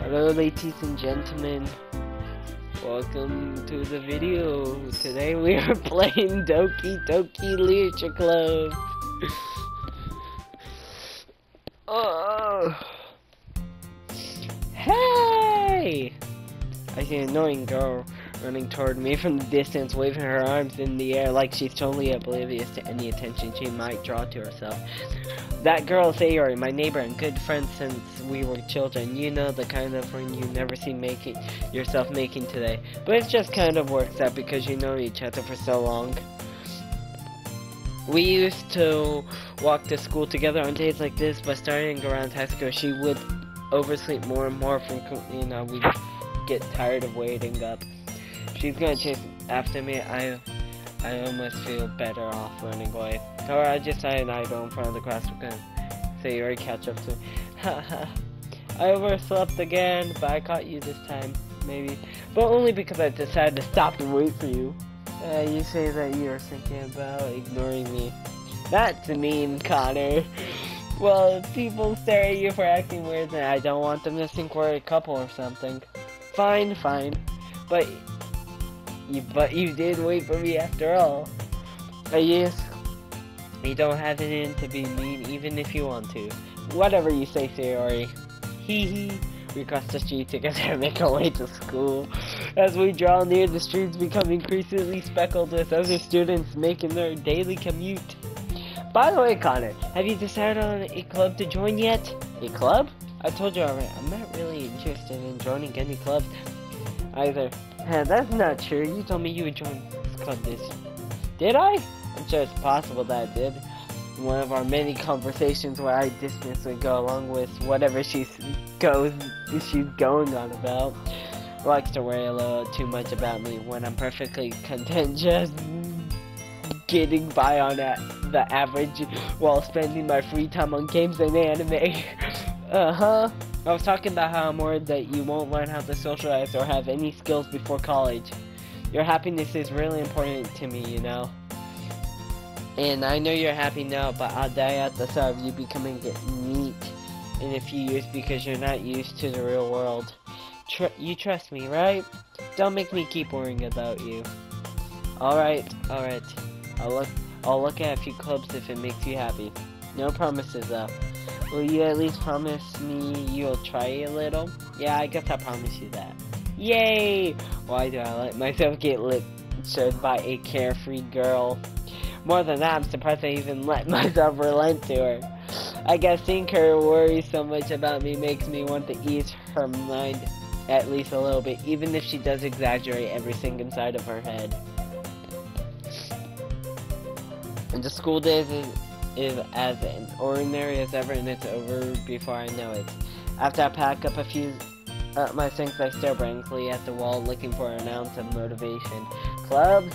Hello ladies and gentlemen, welcome to the video. Today we are playing Doki Doki Literature Club. Oh, hey! I see an annoying girl running toward me from the distance, waving her arms in the air like she's totally oblivious to any attention she might draw to herself. That girl is Sayori, my neighbor and good friend since we were children. You know, the kind of friend you never see yourself making today. But it just kind of works out because you know each other for so long. We used to walk to school together on days like this, but starting around high school, she would oversleep more and more frequently, and we'd get tired of waiting up. She's gonna chase after me. I almost feel better off running away. Or I just saw an idol in front of the class. We're gonna say you already catch up to me. Haha. I overslept again, but I caught you this time, maybe. But only because I decided to stop and wait for you. You say that you're thinking about ignoring me. That's mean, Connor. Well, if people stare at you for acting weird, then I don't want them to think we're a couple or something. Fine, fine. But you did wait for me after all. Yes. You don't have it in to be mean even if you want to. Whatever you say, Sayori. Hee hee. We cross the street together and make our way to school. As we draw near, the streets become increasingly speckled with other students making their daily commute. By the way, Connor, have you decided on a club to join yet? A club? I told you already, I'm not really interested in joining any clubs either. That's not true. You told me you would join this club this year. Did I? I'm sure it's possible that I did. One of our many conversations where I dismiss and go along with whatever she's going on about. Likes to worry a little too much about me when I'm perfectly content just getting by on the average while spending my free time on games and anime. I was talking about how I'm worried that you won't learn how to socialize or have any skills before college. Your happiness is really important to me, you know. And I know you're happy now, but I'll die at the thought of you becoming neat in a few years because you're not used to the real world. You trust me, right? Don't make me keep worrying about you. Alright. I'll look at a few clubs if it makes you happy. No promises though. Will you at least promise me you'll try a little? Yeah, I guess I promise you that. Yay! Why do I let myself get lectured by a carefree girl? More than that, I'm surprised I even let myself relent to her. I guess seeing her worry so much about me makes me want to ease her mind at least a little bit, even if she does exaggerate everything inside of her head. And the school days is as ordinary as ever, and it's over before I know it. After I pack up my things, I stare blankly at the wall, looking for an ounce of motivation. Clubs?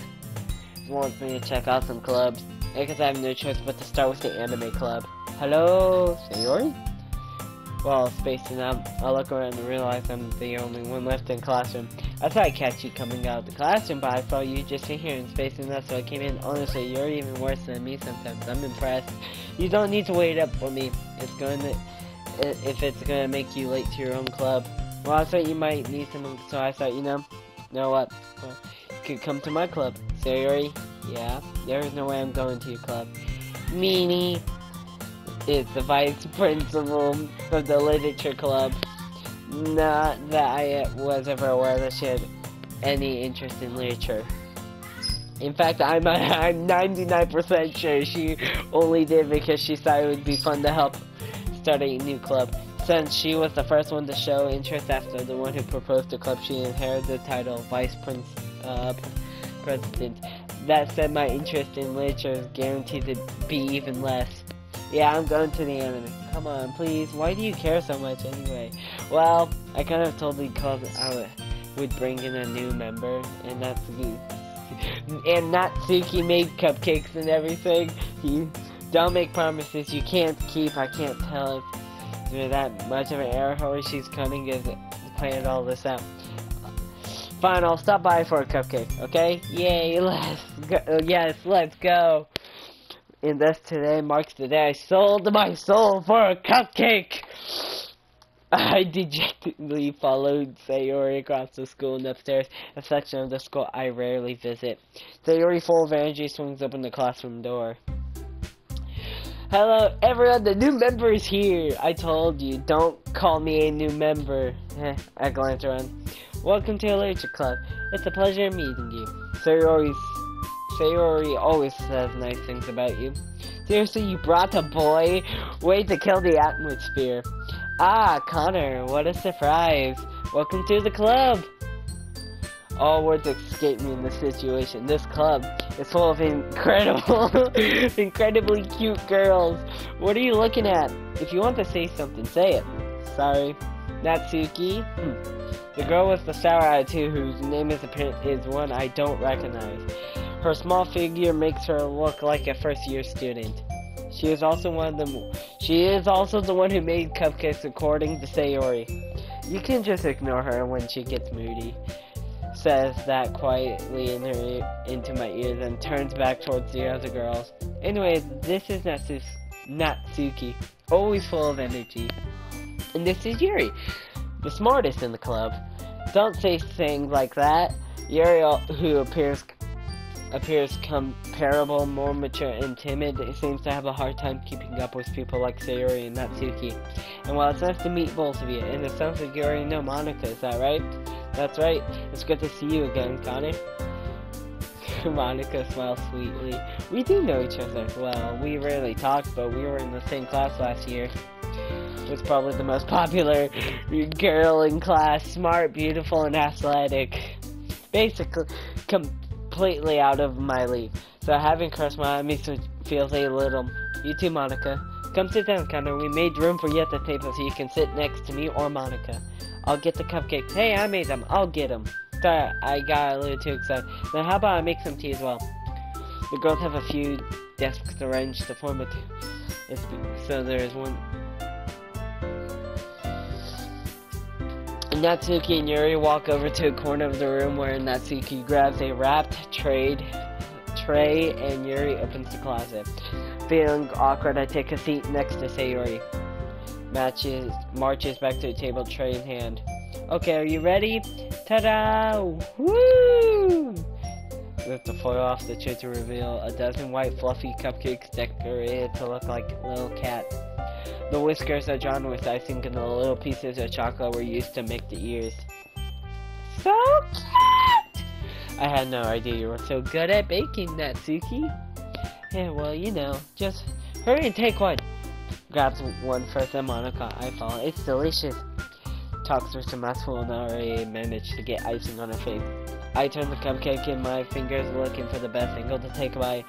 Wants me to check out some clubs. I guess I have no choice but to start with the anime club. Hello, Sayori? Well, spacing out, I look around and realize I'm the only one left in the classroom. I thought I'd catch you coming out of the classroom, but I saw you just sit here and spacing out, so I came in. Honestly, you're even worse than me sometimes. I'm impressed. You don't need to wait up for me. If it's gonna make you late to your own club. Well, I thought you might need someone, so I thought, you know what? Well, you could come to my club. Sayori? Yeah? There's no way I'm going to your club. Meanie is the vice principal of the literature club. Not that I was ever aware that she had any interest in literature. In fact, I'm 99% sure she only did because she thought it would be fun to help start a new club. Since she was the first one to show interest after the one who proposed the club, she inherited the title of vice president. That said, my interest in literature is guaranteed to be even less. Yeah, I'm going to the anime. Come on, please. Why do you care so much anyway? Well, I kind of told the club I would bring in a new member, and that's good. And Natsuki made cupcakes and everything. You don't make promises you can't keep. I can't tell if you're that much of an air horse. She's cunning as planned all this out. Fine, I'll stop by for a cupcake, okay? Yay, let's go. Yes, let's go. And thus today marks the day I sold my soul for a cupcake. I dejectedly followed Sayori across the school and upstairs, a section of the school I rarely visit. Sayori, full of energy, swings open the classroom door. Hello, everyone, the new member is here. I told you, don't call me a new member. I glance around. Welcome to the Literature Club. It's a pleasure meeting you. Sayori always says nice things about you. Seriously, you brought a boy? Way to kill the atmosphere. Ah, Connor, what a surprise. Welcome to the club. All words escape me in this situation. This club is full of incredibly cute girls. What are you looking at? If you want to say something, say it. Sorry. Natsuki? The girl with the sour attitude whose name is one I don't recognize. Her small figure makes her look like a first-year student. She is also the one who made cupcakes according to Sayori. You can just ignore her when she gets moody. Says that quietly into my ears and turns back towards the other girls. Anyway, this is Natsuki, always full of energy. And this is Yuri, the smartest in the club. Don't say things like that. Yuri, who appears comparable, more mature and timid, seems to have a hard time keeping up with people like Sayori and Natsuki. And while it's nice to meet both of you, and it sounds like you already know Monica, is that right? That's right. It's good to see you again, Connor. Monica smiles sweetly. We do know each other well. We rarely talk, but we were in the same class last year. Was probably the most popular girl in class. Smart, beautiful, and athletic. Basically, completely out of my league. So having her smile makes me feel a little. You too, Monica. Come sit down, Connor. We made room for you at the table so you can sit next to me or Monica. I'll get the cupcakes. Hey, I made them. I'll get them. Sorry, I got a little too excited. Now, how about I make some tea as well? The girls have a few desks arranged to form a so there is one. Natsuki and Yuri walk over to a corner of the room where Natsuki grabs a wrapped tray and Yuri opens the closet. Feeling awkward, I take a seat next to Sayori. Marches back to the table, tray in hand. Okay, are you ready? Ta-da! Woo! Lift the foil off the tray to reveal a dozen white fluffy cupcakes decorated to look like little cats. The whiskers are drawn with icing and the little pieces of chocolate were used to make the ears. So cute! I had no idea you were so good at baking, Natsuki. Yeah, well, you know, just hurry and take one. Grabs one first and Monica, I follow. It's delicious. Talks through some mouthful and already managed to get icing on her face. I turn the cupcake in my fingers looking for the best angle to take a bite.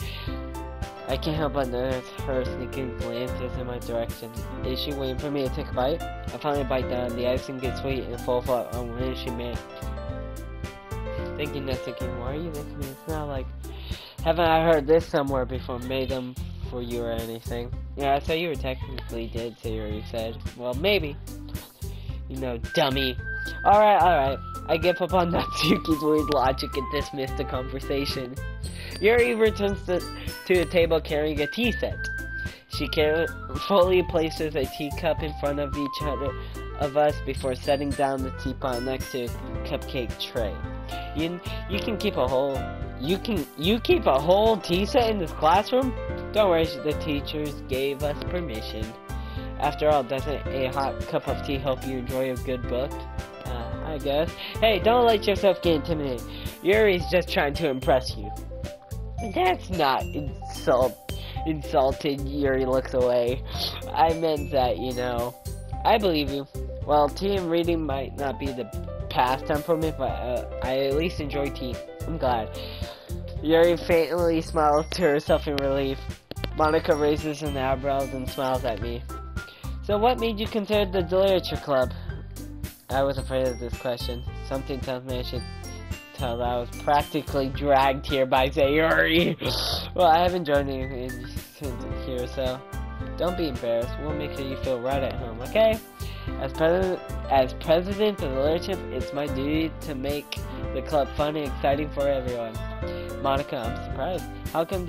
I can't help but notice her sneaking glances in my direction. Is she waiting for me to take a bite? I finally bite down. The icing gets sweet and full of when she made. Thinking why are you making me? It's not like, haven't I heard this somewhere before? Made them for you or anything? Yeah, I thought you were technically dead, Sayori said. Well, maybe. You know, dummy. Alright. I give up on Natsuki's weird logic and dismiss the conversation. Yuri returns to the table carrying a tea set. She carefully places a teacup in front of each other of us before setting down the teapot next to a cupcake tray. You can keep a whole keep a whole tea set in this classroom? Don't worry, the teachers gave us permission. After all, doesn't a hot cup of tea help you enjoy a good book? I guess. Hey, don't let yourself get intimidated. Yuri's just trying to impress you. That's not insulted. Yuri looks away. I meant that, you know. I believe you. Well, tea and reading might not be the pastime for me, but I at least enjoy tea. I'm glad. Yuri faintly smiles to herself in relief. Monica raises an eyebrows and smiles at me. So what made you consider the Literature Club? I was afraid of this question. Something tells me I should tell that I was practically dragged here by Sayori. Well, I haven't joined you here, so don't be embarrassed. We'll make sure you feel right at home, okay? As president of the Literature, it's my duty to make the club fun and exciting for everyone. Monica, I'm surprised. How come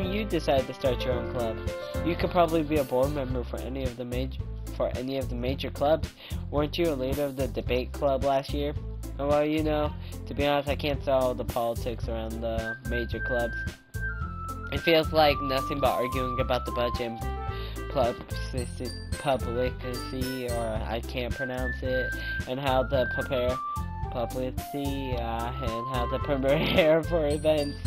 you decided to start your own club? You could probably be a board member for any of the major clubs. Weren't you a leader of the debate club last year? Well, you know, to be honest, I can't solve the politics around the major clubs. It feels like nothing but arguing about the budget and publicity, or I can't pronounce it, and how to prepare for events.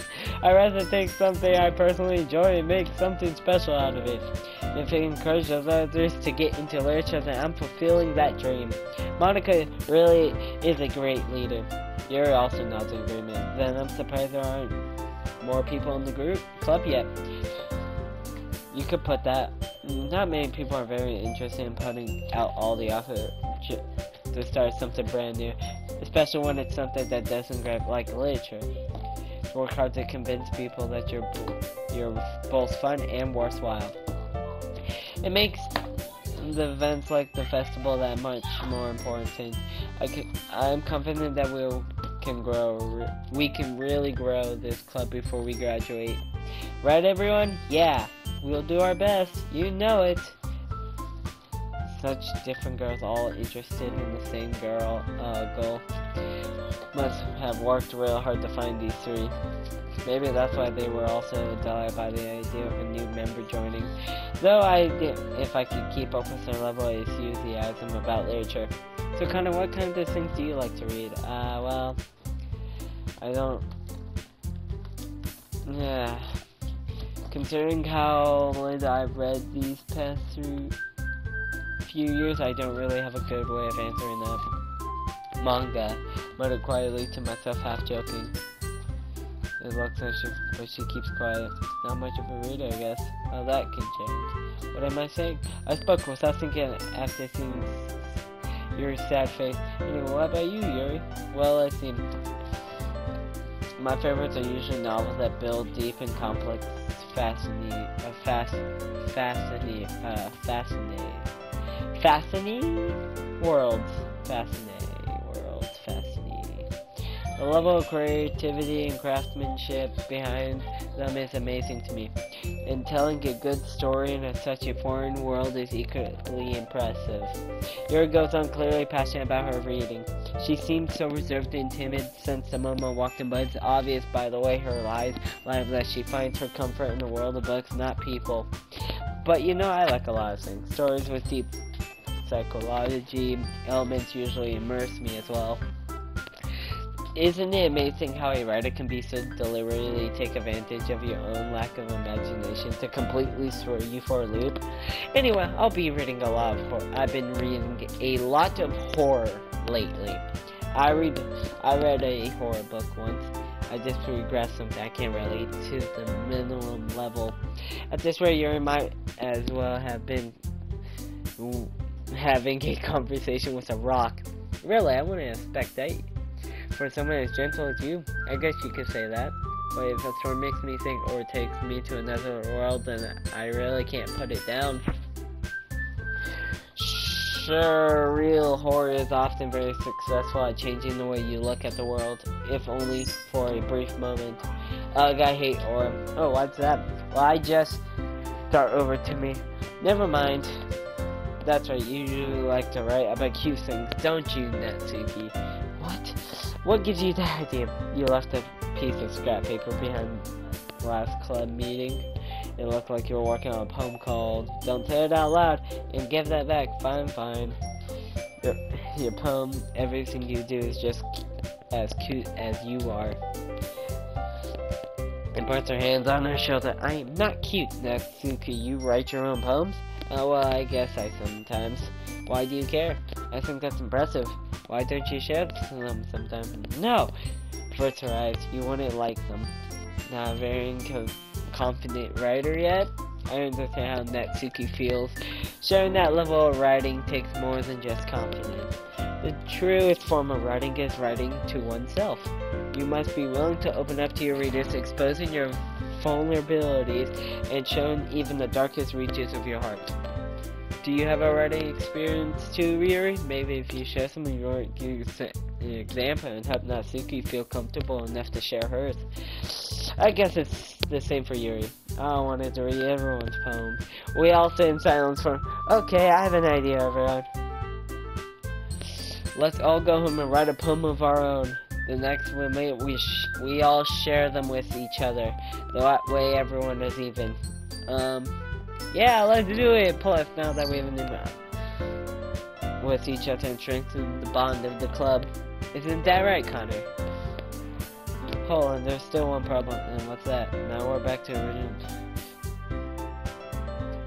I'd rather take something I personally enjoy and make something special out of it. If it encourages others to get into literature, then I'm fulfilling that dream. Monica really is a great leader. You're also not in agreement. Then I'm surprised there aren't more people in the club yet. You could put that. Not many people are very interested in putting out all the effort to start something brand new, especially when it's something that doesn't grab like literature. Work hard to convince people that you're both fun and worthwhile. It makes the events like the festival that much more important. I'm confident that we can really grow this club before we graduate. Right, everyone? Yeah, we'll do our best. You know it. Such different girls, all interested in the same goal. Must have worked real hard to find these three. Maybe that's why they were also delighted by the idea of a new member joining. Though if I could keep up with their level of enthusiasm about literature. So Connor, what kind of things do you like to read? Well, I don't... Yeah. Considering how little I've read these past few years, I don't really have a good way of answering that. Manga, muttered quietly to myself, half joking. It looks like she keeps quiet. Not much of a reader, I guess. Well, that can change. What am I saying? I spoke without thinking after seeing your sad face. Anyway, what about you, Yuri? Well, let's see. My favorites are usually novels that build deep and complex, fascinating worlds. The level of creativity and craftsmanship behind them is amazing to me, and telling a good story in such a foreign world is equally impressive. Yuri goes on, clearly passionate about her reading. She seemed so reserved and timid since the moment I walked in, but it's obvious by the way her lies that she finds her comfort in the world of books, not people. But you know, I like a lot of things. Stories with deep psychology elements usually immerse me as well. Isn't it amazing how a writer can be so deliberately take advantage of your own lack of imagination to completely throw you for a loop? Anyway, I'll be reading a lot of horror. I've been reading a lot of horror lately. I read a horror book once. I just regressed something I can't relate to the minimum level. At this rate, you might as well have been having a conversation with a rock. Really, I wouldn't expect that. For someone as gentle as you, I guess you could say that. But if a story makes me think or takes me to another world, then I really can't put it down. Sure, real horror is often very successful at changing the way you look at the world, if only for a brief moment. Ugh, I hate horror. Oh, what's that? Well, I just start over to me. Never mind. That's right, you usually like to write about cute things, don't you, Natsuki? What gives you that idea? You left a piece of scrap paper behind last club meeting. It looked like you were working on a poem called Don't Say It Out Loud and Give That Back. Fine. Your poem, everything you do is just as cute as you are. And puts her hands on her shoulder. I am not cute, Natsuki. You write your own poems? Oh, well, I guess I sometimes. Why do you care? I think that's impressive. Why don't you share them sometimes? No! Puts her eyes. You wouldn't like them. Not a very confident writer yet? I understand how Natsuki feels. Sharing that level of writing takes more than just confidence. The truest form of writing is writing to oneself. You must be willing to open up to your readers, exposing your vulnerabilities and showing even the darkest reaches of your heart. Do you have a writing experience too, Yuri? Maybe if you share some of your example and help Natsuki feel comfortable enough to share hers. I guess it's the same for Yuri. I wanted to read everyone's poem. We all sit in silence for, okay, I have an idea, everyone. Let's all go home and write a poem of our own. The next one, we all share them with each other. That way everyone is even. Yeah, let's do it. Plus, now that we have a new map with each other and strengthen the bond of the club. Isn't that right, Connor? Hold on, there's still one problem. And what's that? Now we're back to original.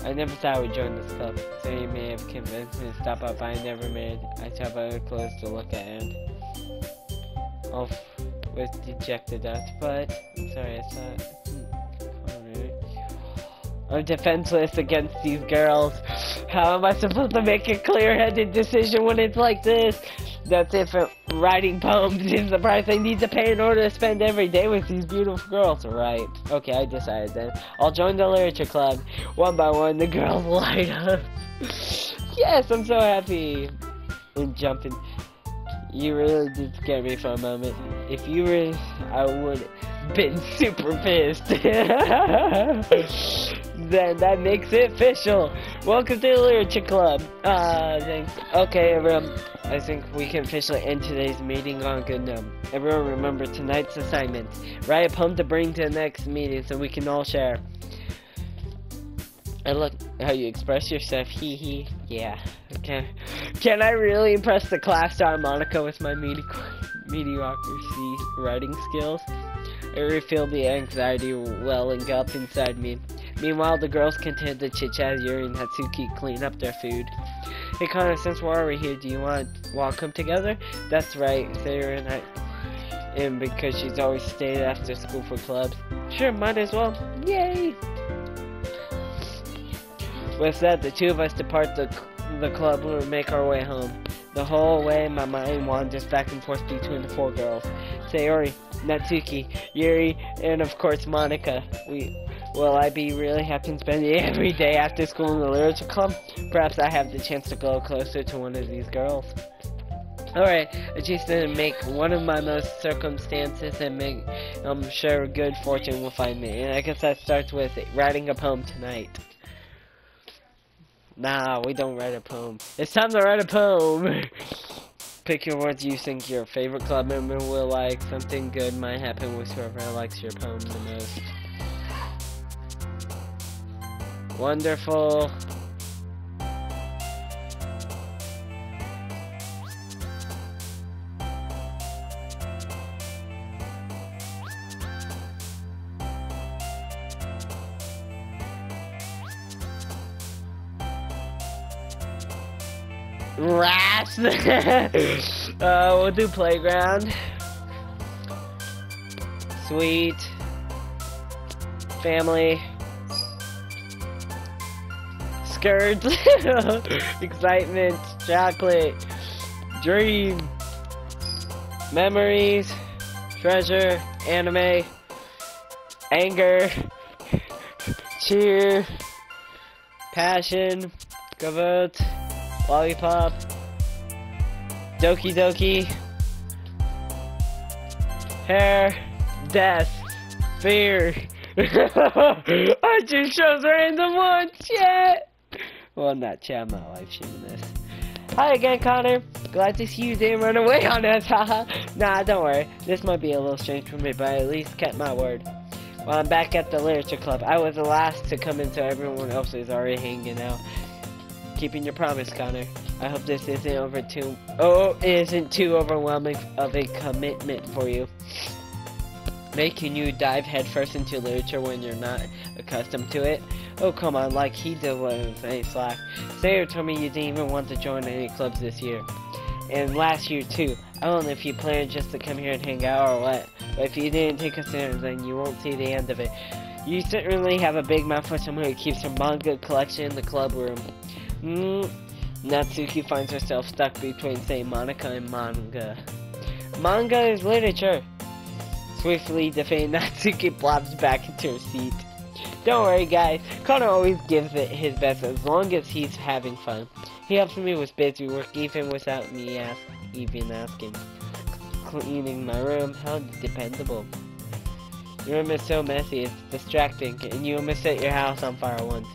I never thought I would join this club, so you may have convinced me to stop up, but I never made. I have other clothes to look at and with dejected dust, but I'm sorry, I saw it. I'm defenseless against these girls. How am I supposed to make a clear-headed decision when it's like this? That's it for writing poems is the price I need to pay in order to spend every day with these beautiful girls. Right. Okay, I decided then. I'll join the literature club. One by one, the girls light up. Yes, I'm so happy. And jumping. You really did scare me for a moment. If you were, I would have been super pissed. Then that makes it official. Welcome to the literature club. Thanks. Okay, everyone. I think we can officially end today's meeting on a good note. Everyone remember tonight's assignment. Write a poem to bring to the next meeting so we can all share. I look how you express yourself, hee hee. Yeah. Okay. Can I really impress the class star Monica with my mediocrity writing skills? I really feel the anxiety welling up inside me. Meanwhile, the girls continue to chit-chat as Yuri and Hatsuki clean up their food. Hey Connor, since we're already here, do you want to come together? That's right, Sarah and I. And because she's always stayed after school for clubs. Sure, might as well. Yay! With that, the two of us depart the club and make our way home. The whole way, my mind wanders back and forth between the four girls. Sayori, Natsuki, Yuri, and of course Monica. Will I be really happy spending every day after school in the literature club? Perhaps I have the chance to go closer to one of these girls. Alright, I just need to make one of my most circumstances and I'm sure good fortune will find me. And I guess that starts with writing a poem tonight. Nah, we don't write a poem. It's time to write a poem! Pick your words you think your favorite club member will like. Something good might happen with whoever likes your poem the most. Wonderful. Rats. We'll do playground. Sweet. Family. Skirts. Excitement. Chocolate. Dream. Memories. Treasure. Anime. Anger. Cheer. Passion. Kavut. Lollipop. Doki Doki. Hair. Death. Fear. I just chose random one. Chat. Well, not chat. I'm not live streaming this. Hi again, Connor. Glad to see you didn't run away on us. Haha. Nah, don't worry. This might be a little strange for me, but I at least kept my word. Well, I'm back at the literature club. I was the last to come in, so everyone else is already hanging out. Keeping your promise, Connor. I hope this isn't isn't too overwhelming of a commitment for you. Making you dive headfirst into literature when you're not accustomed to it. Oh, come on, like he did with any slack. Sarah told me you didn't even want to join any clubs this year. And last year, too. I don't know if you planned just to come here and hang out or what, but if you didn't take us in, then you won't see the end of it. You certainly have a big mouth for someone who keeps her manga collection in the club room. Natsuki finds herself stuck between, say, Monica and manga. Manga is literature. Swiftly defeating Natsuki blobs back into her seat. Don't worry, guys. Connor always gives it his best as long as he's having fun. He helps me with busy work even without me even asking. Cleaning my room, how dependable. Your room is so messy, it's distracting, and you almost set your house on fire once.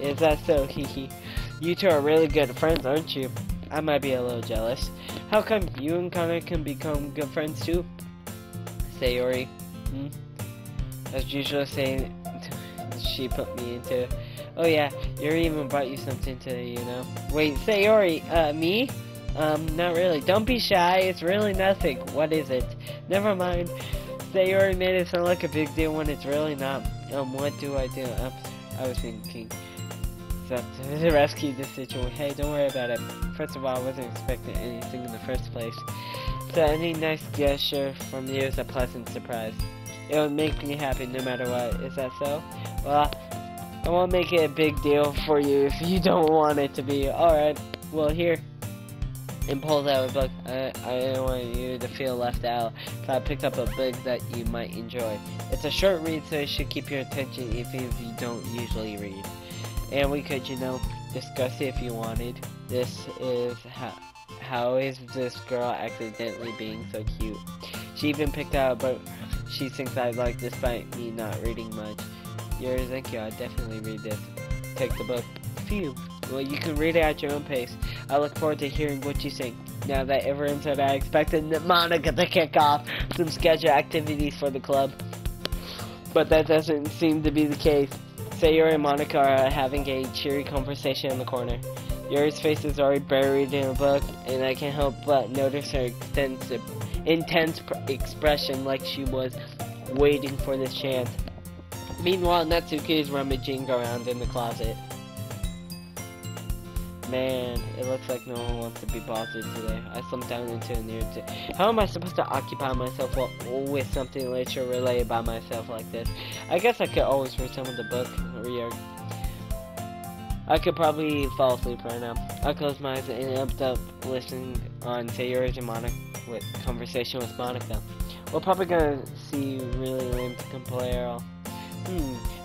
Is that so? Hehe. You two are really good friends, aren't you? I might be a little jealous. How come you and Connor can become good friends too? Sayori. As usual, saying she put me into. Oh yeah, Yuri even brought you something today, you know. Wait, Sayori, me? Not really. Don't be shy, it's really nothing. What is it? Never mind. Sayori made it sound like a big deal when it's really not. What do? I was thinking to rescue this situation. Hey, don't worry about it. First of all, I wasn't expecting anything in the first place. So any nice gesture from you is a pleasant surprise. It would make me happy no matter what. Is that so? Well, I won't make it a big deal for you if you don't want it to be. Alright, well here. And pulls out a book. I don't want you to feel left out, so I picked up a book that you might enjoy. It's a short read, so it should keep your attention even if you don't usually read. And we could, you know, discuss it if you wanted. This is how is this girl accidentally being so cute? She even picked out a book she thinks I like despite me not reading much. Thank you, I'll definitely read this. Take the book. Phew. Well, you can read it at your own pace. I look forward to hearing what you think. Now that everyone's said, I expected Monica to kick off some scheduled activities for the club. But that doesn't seem to be the case. Sayori and Monica are having a cheery conversation in the corner. Yuri's face is already buried in a book, and I can't help but notice her intense expression like she was waiting for this chance. Meanwhile, Natsuki is rummaging around in the closet. Man, it looks like no one wants to be bothered today. I slumped down into a near. How am I supposed to occupy myself with something literature related by myself like this? I guess I could always read some of the book. I could probably fall asleep right now. I closed my eyes and ended up listening on Sayori's and Monica with conversation with Monica. We're probably gonna see really lame to compare.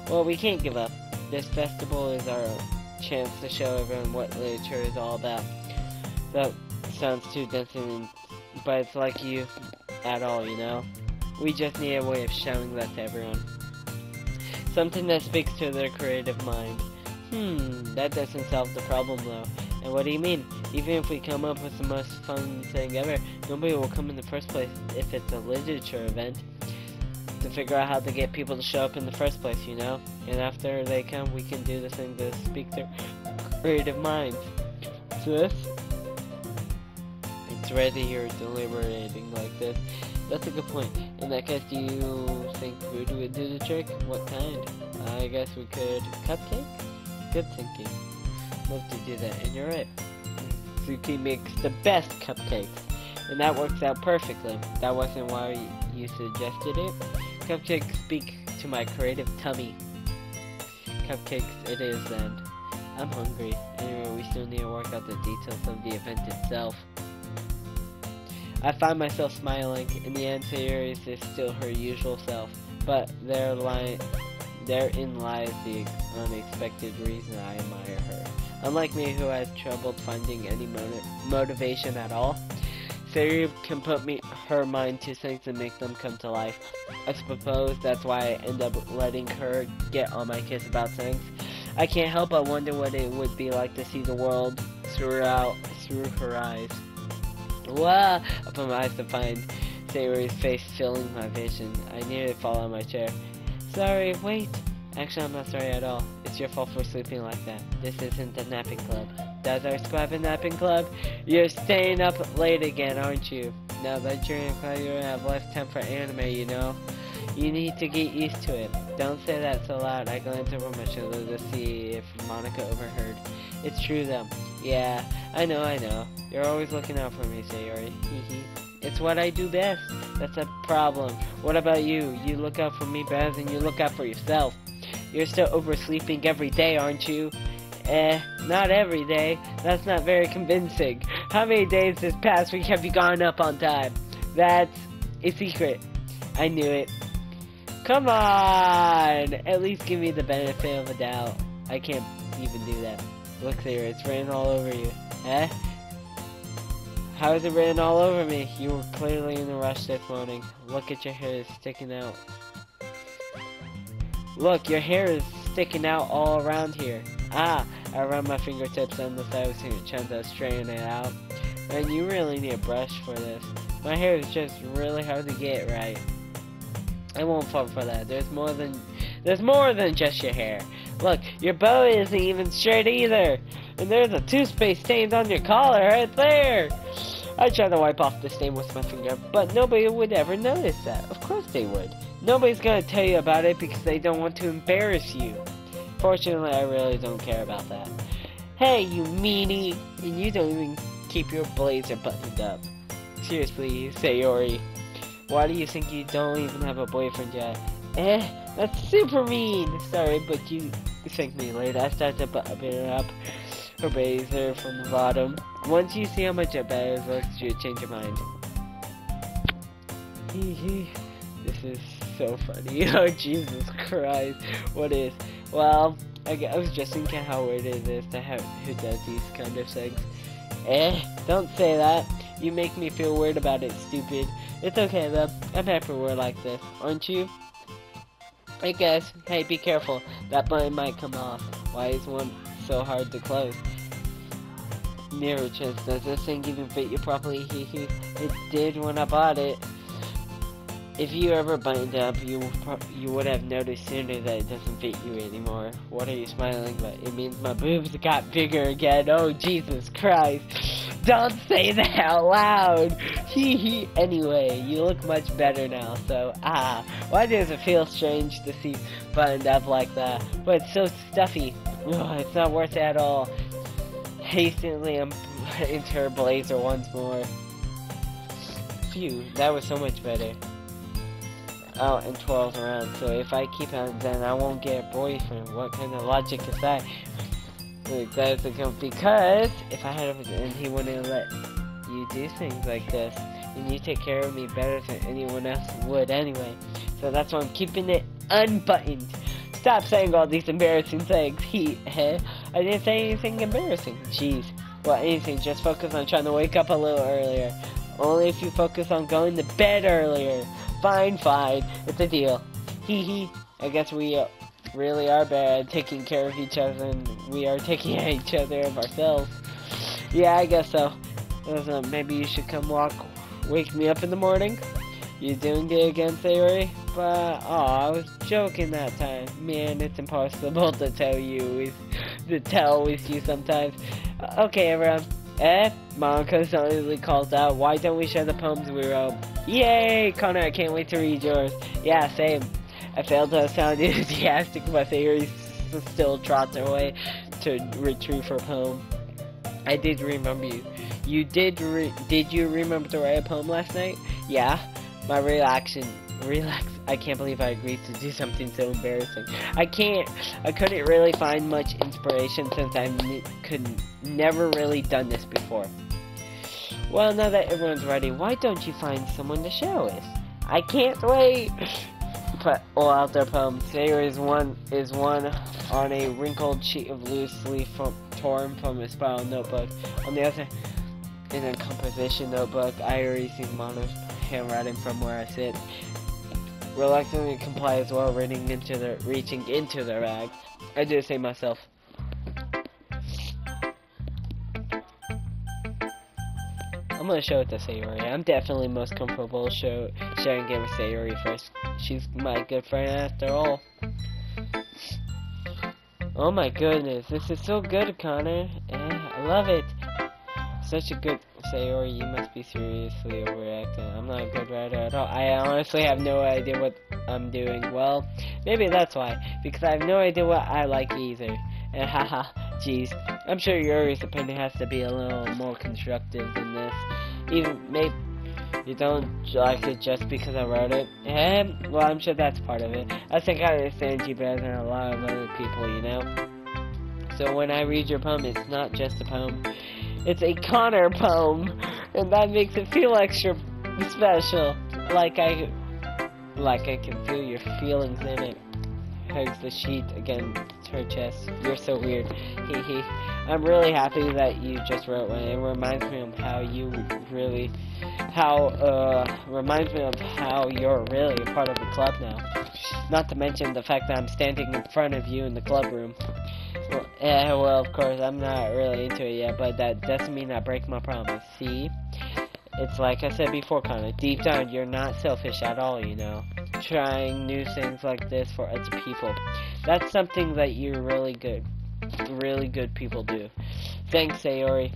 Well, we can't give up. This festival is our chance to show everyone what literature is all about. That sounds too dense, but it's like you at all, you know? We just need a way of showing that to everyone. Something that speaks to their creative mind. That doesn't solve the problem though. And what do you mean? Even if we come up with the most fun thing ever, nobody will come in the first place if it's a literature event. To figure out how to get people to show up in the first place, you know? And after they come, we can do the thing to speak their creative minds. Sis? It's ready you're deliberating like this. That's a good point. In that case, do you think food would do the trick? What kind? I guess we could... Cupcake? Good thinking. Love to do that, and you're right. Suki makes the best cupcakes. And that works out perfectly. That wasn't why you suggested it. Cupcakes speak to my creative tummy. Cupcakes it is then. I'm hungry. Anyway, we still need to work out the details of the event itself. I find myself smiling. In the end, Sayori is still her usual self. But therein lies the unexpected reason I admire her. Unlike me, who has trouble finding any motivation at all, Sayori can put her mind to things and make them come to life. I suppose that's why I end up letting her get on my case about things. I can't help but wonder what it would be like to see the world through her eyes. Wow! I put my eyes to find Sayori's face filling my vision. I nearly fall out of my chair. Sorry, wait. Actually, I'm not sorry at all. It's your fault for sleeping like that. This isn't a napping club. Does our school have a napping club? You're staying up late again, aren't you? Now that you're in class, you're gonna have less time for anime, you know? You need to get used to it. Don't say that so loud. I glanced over my shoulder to see if Monica overheard. It's true though. Yeah, I know. You're always looking out for me, Sayori. It's what I do best. That's a problem. What about you? You look out for me better than you look out for yourself. You're still oversleeping every day, aren't you? Not every day. That's not very convincing. How many days this past week have you gone up on time? That's a secret. I knew it. Come on! At least give me the benefit of a doubt. I can't even do that. Look there, it's written all over you. Eh? How is it written all over me? You were clearly in a rush this morning. Look at your hair sticking out. Look, your hair is sticking out all around here. Ah, I run my fingertips on the side trying to straighten it out. Man, you really need a brush for this. My hair is just really hard to get right. I won't fall for that. There's more than just your hair. Look, your bow isn't even straight either. And there's a toothpaste stain on your collar right there. I tried to wipe off the stain with my finger, but nobody would ever notice that. Of course they would. Nobody's gonna tell you about it because they don't want to embarrass you. Fortunately, I really don't care about that. Hey, you meanie! And you don't even keep your blazer buttoned up. Seriously, Sayori. Why do you think you don't even have a boyfriend yet? That's super mean! Sorry, but you thank me later. I started to button up her blazer from the bottom. Once you see how much better it looks, you'll change your mind. This is so funny. Oh, Jesus Christ. What is? Well, I was just thinking how weird it is to have who does these kind of things. Don't say that. You make me feel weird about it, stupid. It's okay though. I'm happy we're like this, aren't you? I guess. Hey, be careful. That button might come off. Why is one so hard to close? Mirror chest, does this thing even fit you properly? It did when I bought it. If you ever buttoned up, you would have noticed sooner that it doesn't fit you anymore. What are you smiling about? It means my boobs got bigger again. Oh, Jesus Christ. Don't say that out loud. Anyway, you look much better now, so, why does it feel strange to see buttoned up like that? But it's so stuffy. Ugh, it's not worth it at all. Hastily, I'm into her blazer once more. Phew, that was so much better. Out and 12 around, so if I keep on, then I won't get a boyfriend. What kind of logic is that? Because if I had a and he wouldn't let you do things like this, and you take care of me better than anyone else would anyway. So that's why I'm keeping it unbuttoned. Stop saying all these embarrassing things. I didn't say anything embarrassing. Jeez. Well, anything. Just focus on trying to wake up a little earlier. Only if you focus on going to bed earlier. Fine. It's a deal. I guess we really are bad at taking care of each other, and we are taking each other of ourselves. Yeah, I guess so. Maybe you should come wake me up in the morning. You doing it again, Sayori? But, I was joking that time. Man, it's impossible to tell with you sometimes. Okay, everyone. Monica suddenly calls out, why don't we share the poems we wrote? Yay! Connor, I can't wait to read yours. Yeah, same. I failed to sound enthusiastic, but Sayori still trots her way to retrieve her poem. I did remember you. Did you remember to write a poem last night? Yeah. My I can't believe I agreed to do something so embarrassing. I couldn't really find much inspiration since I never really done this before. Well, now that everyone's ready, why don't you find someone to share with? I can't wait! Put all out their poems. There is one on a wrinkled sheet of loose leaf torn from a spiral notebook. On the other, in a composition notebook, I erasing Mono's handwriting from where I sit. Reluctantly comply as well, reaching into the rag. I do the same myself. I'm gonna show it to Sayori. I'm definitely most comfortable sharing it with Sayori first. She's my good friend after all. Oh my goodness, this is so good, Connor. I love it. Such a good Sayori, you must be seriously overacting. I'm not a good writer at all. I honestly have no idea what I'm doing. Well, maybe that's why. Because I have no idea what I like either. And haha, jeez. I'm sure Yuri's opinion has to be a little more constructive than this. Even maybe you don't like it just because I wrote it. Well, I'm sure that's part of it. I think I understand you better than a lot of other people, you know? So when I read your poem, it's not just a poem. It's a Connor poem, and that makes it feel extra special. Like like I can feel your feelings in it. Hugs the sheet against her chest. You're so weird. Hee hee. I'm really happy that you just wrote one. It reminds me of how you're really a part of the club now. Not to mention the fact that I'm standing in front of you in the club room. Well, of course, I'm not really into it yet, but that doesn't mean I break my promise. See? It's like I said before, Connor. Deep down, you're not selfish at all, you know. Trying new things like this for other people. That's something that you're really good people do. Thanks, Sayori.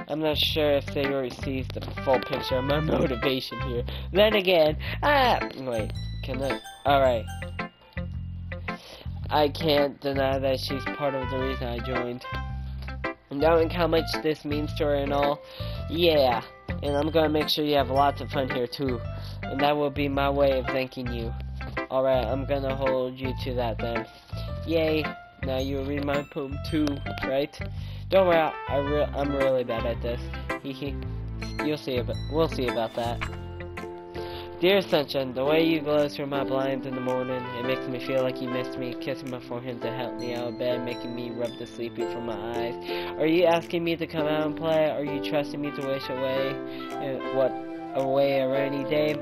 I'm not sure if Sayori sees the full picture of my motivation here. Then again, wait, can I? Alright. I can't deny that she's part of the reason I joined. Knowing how much this means to her and all, yeah. And I'm gonna make sure you have lots of fun here too. And that will be my way of thanking you. Alright, I'm gonna hold you to that then. Yay. Now you read my poem too, right? Don't worry, I'm really bad at this. Hehe. We'll see about that. Dear Sunshine, the way you glow through my blinds in the morning, it makes me feel like you missed me, kissing my forehead to help me out of bed, making me rub the sleepy from my eyes. Are you asking me to come out and play? Are you trusting me to wish away a rainy day?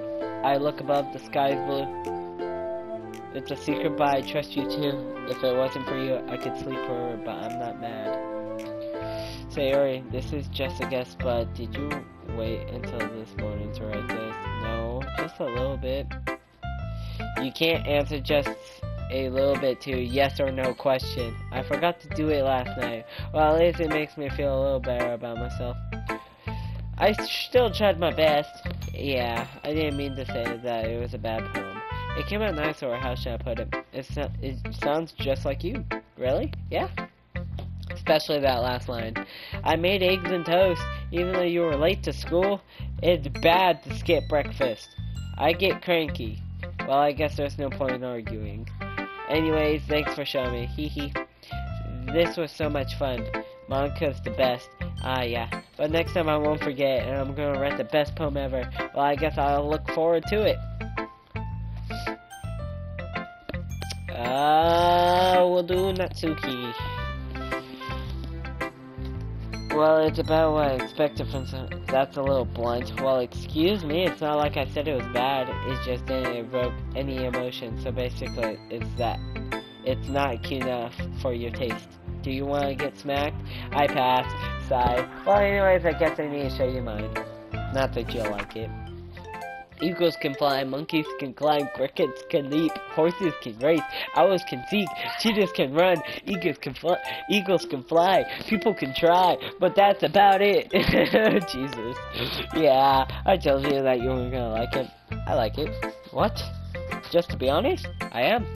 I look above, the sky's blue. It's a secret, but I trust you too. If it wasn't for you, I could sleep forever, but I'm not mad. Sayori, this is just a guess, but did you wait until this morning to write this? No, just a little bit. You can't answer just a little bit to yes or no question. I forgot to do it last night. Well, at least it makes me feel a little better about myself. I still tried my best. Yeah, I didn't mean to say that it was a bad poem. It came out nice, or how should I put it? It sounds just like you. Really? Yeah? Especially that last line. I made eggs and toast, even though you were late to school. It's bad to skip breakfast. I get cranky. Well, I guess there's no point in arguing. Anyways, thanks for showing me. Hee hee. This was so much fun. Monka's the best. Yeah. But next time I won't forget, and I'm gonna write the best poem ever. Well, I guess I'll look forward to it. We'll do Natsuki. Well, it's about what I expected from some. That's a little blunt. Well, excuse me, it's not like I said it was bad. It just didn't evoke any emotion. So basically, it's not cute enough for your taste. Do you want to get smacked? I pass. Sigh. Well, anyways, I guess I need to show you mine. Not that you'll like it. Eagles can fly, monkeys can climb, crickets can leap, horses can race, owls can seek, cheetahs can run, eagles can fly, people can try, but that's about it. Jesus. Yeah, I told you that you weren't gonna like it. I like it. What? Just to be honest, I am.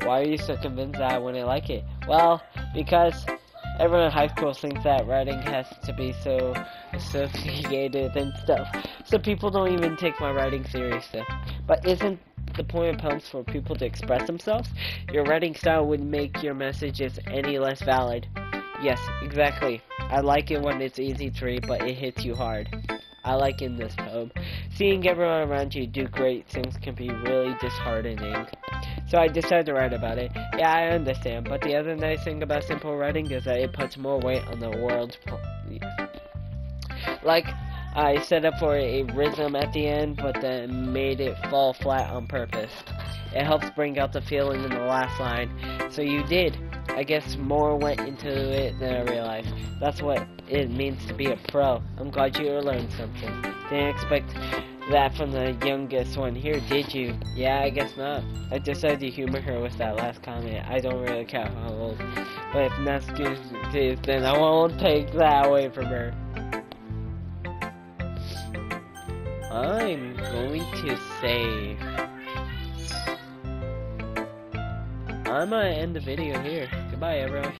Why are you so convinced that I wouldn't like it? Well, because everyone in high school thinks that writing has to be so associated and stuff. So people don't even take my writing seriously. But isn't the point of poems for people to express themselves? Your writing style would make your messages any less valid. Yes, exactly. I like it when it's easy to read, but it hits you hard. I like in this poem. Seeing everyone around you do great things can be really disheartening. So I decided to write about it. Yeah, I understand, but the other nice thing about simple writing is that it puts more weight on the world. Like, I set up for a rhythm at the end, but then made it fall flat on purpose. It helps bring out the feeling in the last line. So you did. I guess more went into it than I realized. That's what it means to be a pro. I'm glad you learned something. Didn't expect that from the youngest one here, did you? Yeah, I guess not. I decided to humor her with that last comment. I don't really care how old. But if Natsuki is, then I won't take that away from her. I'm going to save. I'm gonna end the video here. Goodbye, everyone.